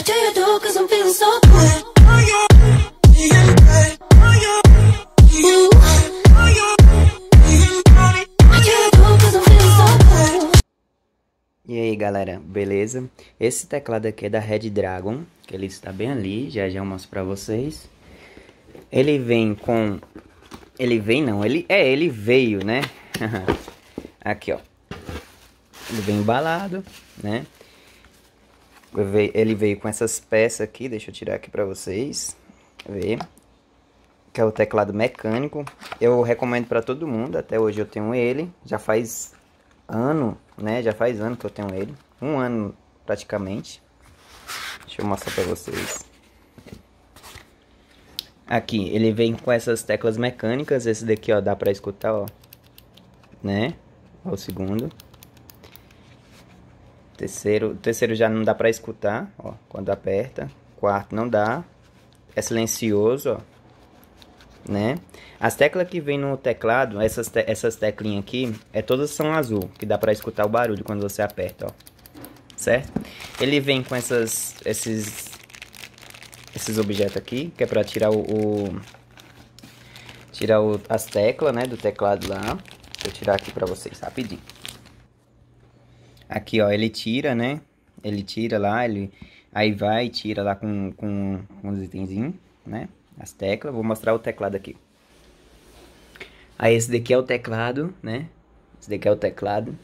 do you do? 'Cause I'm feeling so good. E aí galera, beleza? Esse teclado aqui é da Red Dragon, que ele está bem ali, já eu mostro pra vocês. Ele vem com... Ele veio, né? Aqui, ó. Ele vem embalado, né? Ele veio com essas peças aqui, deixa eu tirar aqui pra vocês ver. Que é o teclado mecânico. Eu recomendo pra todo mundo, até hoje eu tenho ele. Já faz ano, né? Já faz ano que eu tenho ele. Um ano praticamente. Deixa eu mostrar pra vocês. Aqui, ele vem com essas teclas mecânicas. Esse daqui, ó, dá pra escutar, ó. Né? Ó, o segundo. Terceiro já não dá pra escutar, ó, quando aperta. Quarto não dá. É silencioso, ó. Né? As teclas que vem no teclado, essas teclinhas aqui, todas são azul, que dá pra escutar o barulho quando você aperta, ó. Certo? Ele vem com esses objetos aqui, que é pra tirar as teclas, né, do teclado lá. Deixa eu tirar aqui pra vocês rapidinho. Aqui, ó, ele tira, né? Ele tira lá, aí vai e tira lá com uns itenzinhos, né? As teclas. Vou mostrar o teclado aqui. Aí esse daqui é o teclado, né? Esse daqui é o teclado.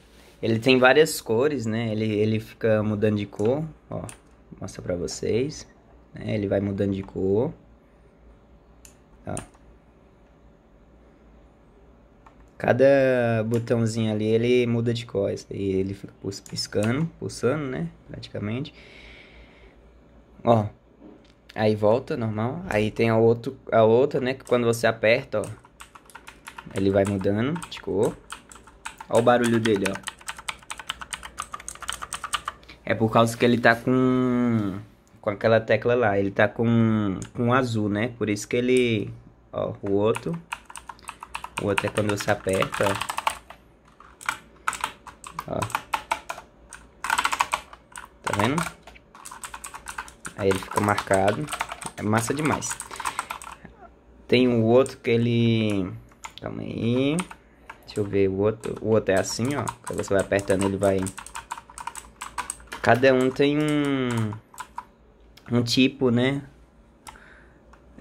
Ele tem várias cores, né? Ele fica mudando de cor, ó. Vou mostrar pra vocês. Né? Ele vai mudando de cor. Ó. Cada botãozinho ali, ele muda de cor. Esse aí ele fica piscando, pulsando, né? Praticamente. Ó. Aí volta, normal. Aí tem a outra, né? Que quando você aperta, ó. Ele vai mudando de cor. Ó o barulho dele, ó. É por causa que ele tá com aquela tecla lá. Ele tá com azul, né? Por isso que ele... Ó, o outro é quando você aperta, ó. Ó. Tá vendo? Aí ele fica marcado. É massa demais. Tem um outro que ele... Calma aí. Deixa eu ver o outro. O outro é assim, ó. Quando você vai apertando, ele vai... Cada um tem um tipo, né?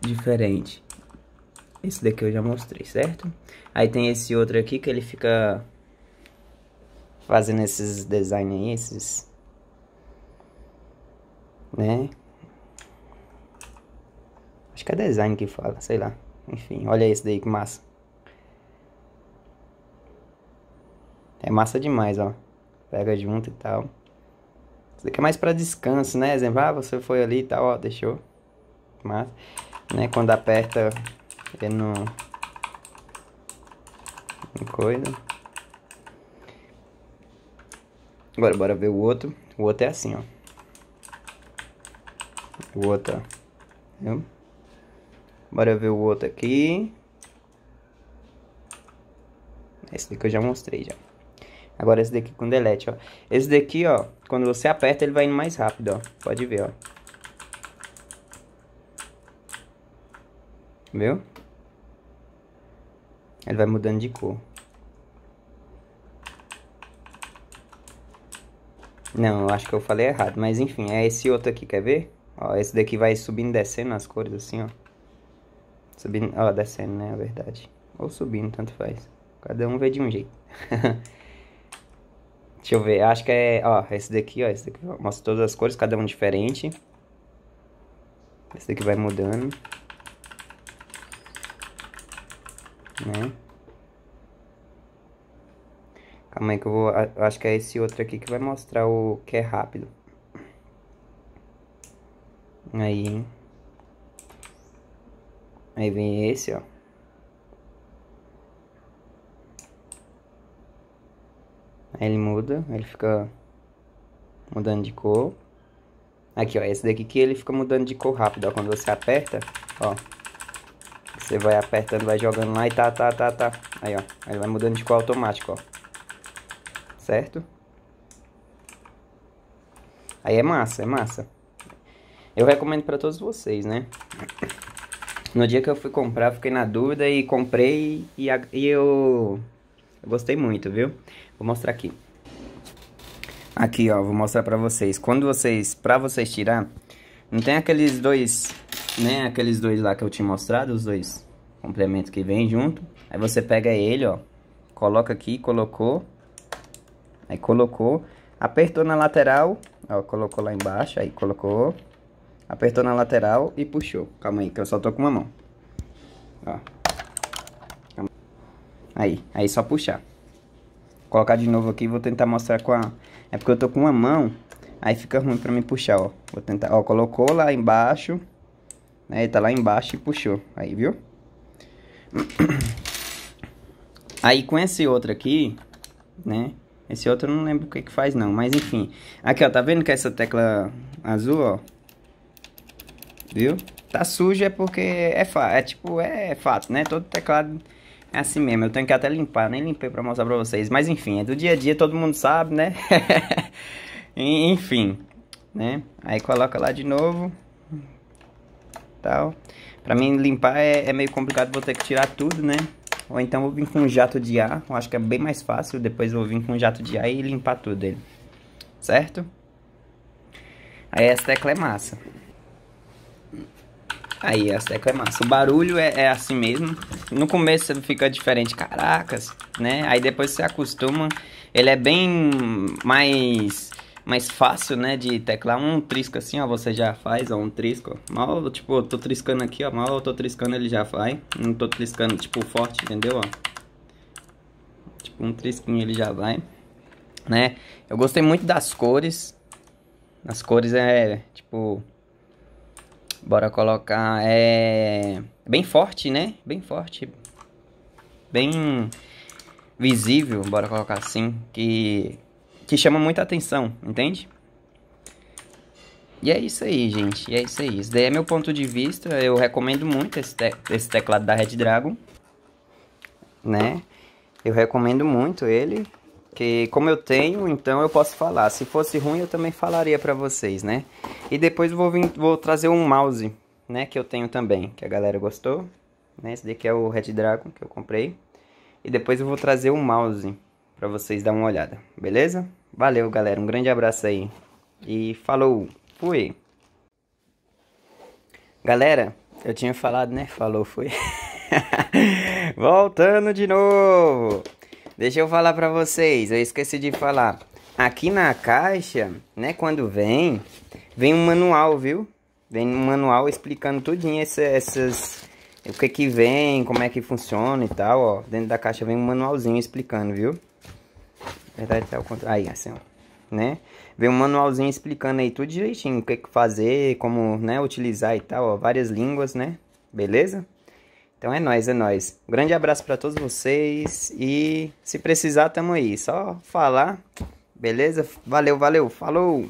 Diferente. Esse daqui eu já mostrei, certo? Aí tem esse outro aqui que ele fica fazendo esses designs aí, esses... Né? Acho que é design que fala, sei lá. Enfim, olha esse daí que massa. É massa demais, ó. Pega junto e tal. Isso daqui é mais pra descanso, né? Exemplo, você foi ali e tal, ó, deixou. Massa. Né? Quando aperta, ele não coisa. Agora, bora ver o outro. O outro é assim, ó. O outro, ó. Viu? Bora ver o outro aqui. Esse daqui eu já mostrei, já. Agora esse daqui com delete, ó. Esse daqui, ó, quando você aperta, ele vai indo mais rápido, ó. Pode ver, ó. Viu? Ele vai mudando de cor. Não, eu acho que eu falei errado. Mas enfim, é esse outro aqui, quer ver? Ó, esse daqui vai subindo e descendo as cores assim, ó. Subindo, ó, descendo, né, é verdade. Ou subindo, tanto faz. Cada um vê de um jeito. Deixa eu ver, acho que é, ó, esse daqui, ó. Esse daqui mostra todas as cores, cada um diferente. Esse daqui vai mudando. Né? Calma aí que eu vou... Acho que é esse outro aqui que vai mostrar o que é rápido. Aí vem esse, ó. Aí ele muda, ele fica mudando de cor. Aqui, ó, esse daqui que ele fica mudando de cor rápido, ó. Quando você aperta, ó. Você vai apertando, vai jogando lá e tá. Aí, ó. Aí vai mudando de cor automático, ó. Certo? Aí é massa, é massa. Eu recomendo pra todos vocês, né? No dia que eu fui comprar, fiquei na dúvida e comprei e eu gostei muito, viu? Vou mostrar aqui. Aqui, ó, vou mostrar pra vocês. Pra vocês tirar, não tem aqueles dois, né? Aqueles dois lá que eu tinha mostrado, os dois complementos que vem junto. Aí você pega ele, ó, coloca aqui, colocou. Aí colocou, apertou na lateral, ó, colocou lá embaixo, aí colocou. Apertou na lateral e puxou. Calma aí, que eu só tô com uma mão. Ó. Aí só puxar. Vou colocar de novo aqui, vou tentar mostrar com a... É porque eu tô com uma mão, aí fica ruim pra mim puxar, ó. Vou tentar, ó, colocou lá embaixo, né, tá lá embaixo e puxou. Aí, viu? Aí com esse outro aqui, né, esse outro eu não lembro o que que faz não, mas enfim. Aqui, ó, tá vendo que essa tecla azul, ó, viu? Tá sujo é porque é fato, né? Todo teclado é assim mesmo. Eu tenho que até limpar, nem limpei pra mostrar pra vocês. Mas enfim, é do dia a dia, todo mundo sabe, né? Enfim, né? Aí coloca lá de novo. Tal. Pra mim limpar é meio complicado, vou ter que tirar tudo, né? Ou então vou vir com um jato de ar. Eu acho que é bem mais fácil. Depois vou vir com um jato de ar e limpar tudo dele. Certo? Aí essa tecla é massa. Aí, essa tecla é massa. O barulho é assim mesmo. No começo fica diferente, caracas, né? Aí depois você acostuma. Ele é bem mais fácil, né? De teclar. Um trisco assim, ó. Você já faz, ó. Um trisco. Mal, tipo, eu tô triscando aqui, ó. Mal eu tô triscando, ele já vai. Não tô triscando, tipo, forte, entendeu? Ó. Tipo, um trisquinho ele já vai. Né? Eu gostei muito das cores. As cores tipo... Bora colocar, bem forte, né? Bem forte. Bem visível, bora colocar assim. Que chama muita atenção, entende? E é isso aí, gente. E é isso aí. Esse daí é meu ponto de vista. Eu recomendo muito esse teclado da Redragon, né? Eu recomendo muito ele. Que como eu tenho, então eu posso falar. Se fosse ruim, eu também falaria pra vocês, né? E depois vou trazer um mouse, né? Que eu tenho também, que a galera gostou, né? Esse daqui é o Redragon que eu comprei. E depois eu vou trazer um mouse pra vocês dar uma olhada, beleza? Valeu, galera. Um grande abraço aí. E falou. Fui. Galera, eu tinha falado, né? Falou, fui. Voltando de novo. Deixa eu falar pra vocês, eu esqueci de falar. Aqui na caixa, né, quando vem um manual, viu? Vem um manual explicando tudinho o que vem, como é que funciona e tal, ó. Dentro da caixa vem um manualzinho explicando, viu? Na verdade tá ao contrário. Aí, assim, ó, né? Vem um manualzinho explicando aí tudo direitinho, o que fazer, como, né, utilizar e tal, ó. Várias línguas, né? Beleza? Então é nóis, é nóis. Um grande abraço pra todos vocês e se precisar, tamo aí. Só falar, beleza? Valeu, valeu, falou!